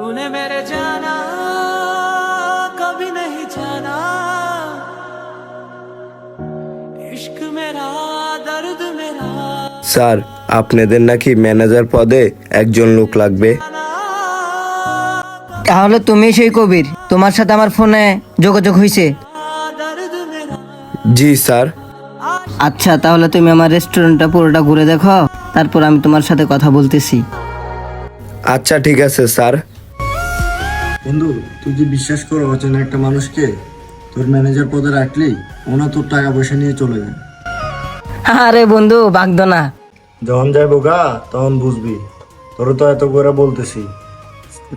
तूने मेरे जाना कभी नहीं जाना इश्क मेरा दर्द मेरा। স্যার আপনাদের নাকি ম্যানেজার পদে একজন লোক লাগবে। তাহলে তুমি সেই কবির, তোমার সাথে আমার ফোনে যোগাযোগ হয়েছে? জি স্যার। আচ্ছা, তাহলে তুমি আমার রেস্টুরেন্টটা পুরোটা ঘুরে দেখো, তারপর আমি তোমার সাথে কথা বলতেছি। আচ্ছা ঠিক আছে স্যার। বন্ধু, তুই কি বিশ্বাস করো অচেনা একটা মানুষকে তোর ম্যানেজার পদে রাখলি ওনা তোর টাকা পয়সা নিয়ে চলে যায়? আরে বন্ধু, বাগদ না। যখন যাই বোকা তখন বুঝবি। তোর তো এত করে বলতেছি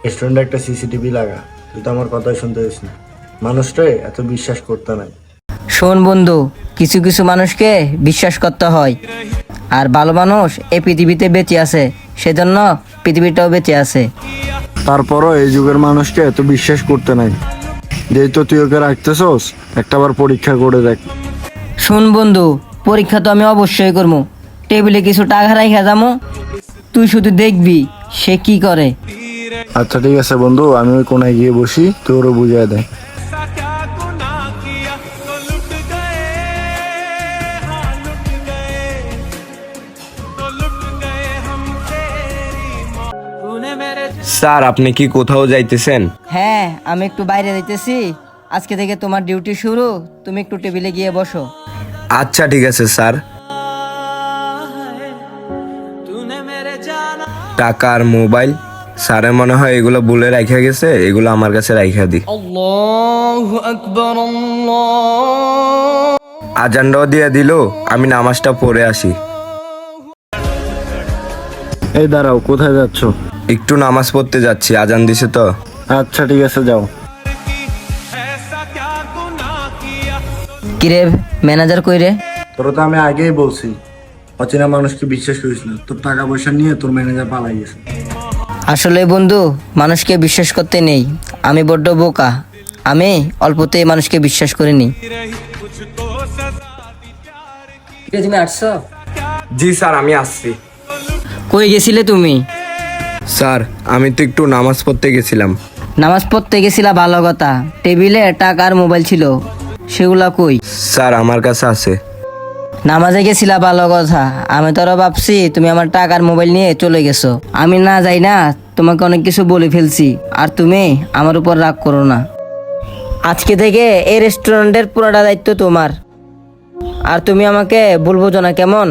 রেস্টুরেন্টে একটা সিসিটিভি লাগা, তুই তো আমার কথাই শুনতে দিস না। মানুষটা এত বিশ্বাস করতে নাই। শোন বন্ধু, কিছু কিছু মানুষকে বিশ্বাস করতে হয়, আর ভালো মানুষ এই পৃথিবীতে বেঁচে আছে, সেজন্য পৃথিবীটাও বেঁচে আছে। তারপরও এই যুগের মানুষকে এত বিশ্বাস করতে নাই। যেহেতু তুই ওকে রাখতেছস, একটাবার পরীক্ষা করে দেখ। শোন বন্ধু, পরীক্ষা তো আমি অবশ্যই করবো। টেবিলে কিছু টাকা রাখা যাবো, তুই শুধু দেখবি সে কি করে। আচ্ছা ঠিক আছে বন্ধু, আমি ওই কোনায় গিয়ে বসি, তোরও বুঝিয়ে দেয়। ऐसा क्या गुनाह किया तो लुट गए, हाँ लुट गए, तो लुट गए हम तेरी मौत। तूने मेरे স্যার আপনি কি কোথাও যাইতেছেন? হ্যাঁ, আমি একটু বাইরে যাইতেছি। আজকে থেকে তোমার ডিউটি শুরু, তুমি একটু টেবিলে গিয়ে বসো। আচ্ছা ঠিক আছে স্যার। तूने मेरे जाना টাকা আর মোবাইল স্যারে মনে হয় এগুলো বলে রাখা গেছে, এগুলো আমার কাছে রাখা দি। আল্লাহু আকবার, আল্লাহ। আজানটাও দিয়ে দিল, আমি নামাজটা পড়ে আসি। এই দাঁড়াও, কোথায় যাচ্ছ? একটু নামাজ পড়তে যাচ্ছি, আজান দিছে তো। আচ্ছা ঠিক আছে, যাও। ऐसा क्या गुनाह किया। কিরে, ম্যানেজার কই রে? তোরা তো আমি আগেই বলছি অচেনা মানুষকে বিশ্বাস করিস না। তোর টাকা পয়সা নিয়ে তোর ম্যানেজার পালাই গেছে। আসলে বন্ধু, মানুষকে বিশ্বাস করতে নেই। আমি বড্ড বোকা, আমি অল্পতেই মানুষকে বিশ্বাস করিনি। मुझको सजा दी प्यार की। তুমি আসছো? জি স্যার আমি আসছি। কই গেছিলে তুমি? স্যার আমি তো একটু নামাজ পড়তে গেছিলাম। নামাজ পড়তে গেছিলা, ভালো কথা। টেবিলে টাকা আর মোবাইল ছিল, সেগুলা কই? স্যার আমার কাছে আছে। নামাজে গেছিলা, ভালো কথা। আমি তো আরো ভাবছি তুমি আমার টাকা আর মোবাইল নিয়ে চলে গেছো। আমি না যাই না, তোমাকে অনেক কিছু বলে ফেলছি, আর তুমি আমার উপর রাগ করো না। আজকে থেকে এই রেস্টুরেন্টের পুরোটা দায়িত্ব তোমার, আর তুমি আমাকে বলবো না, কেমন?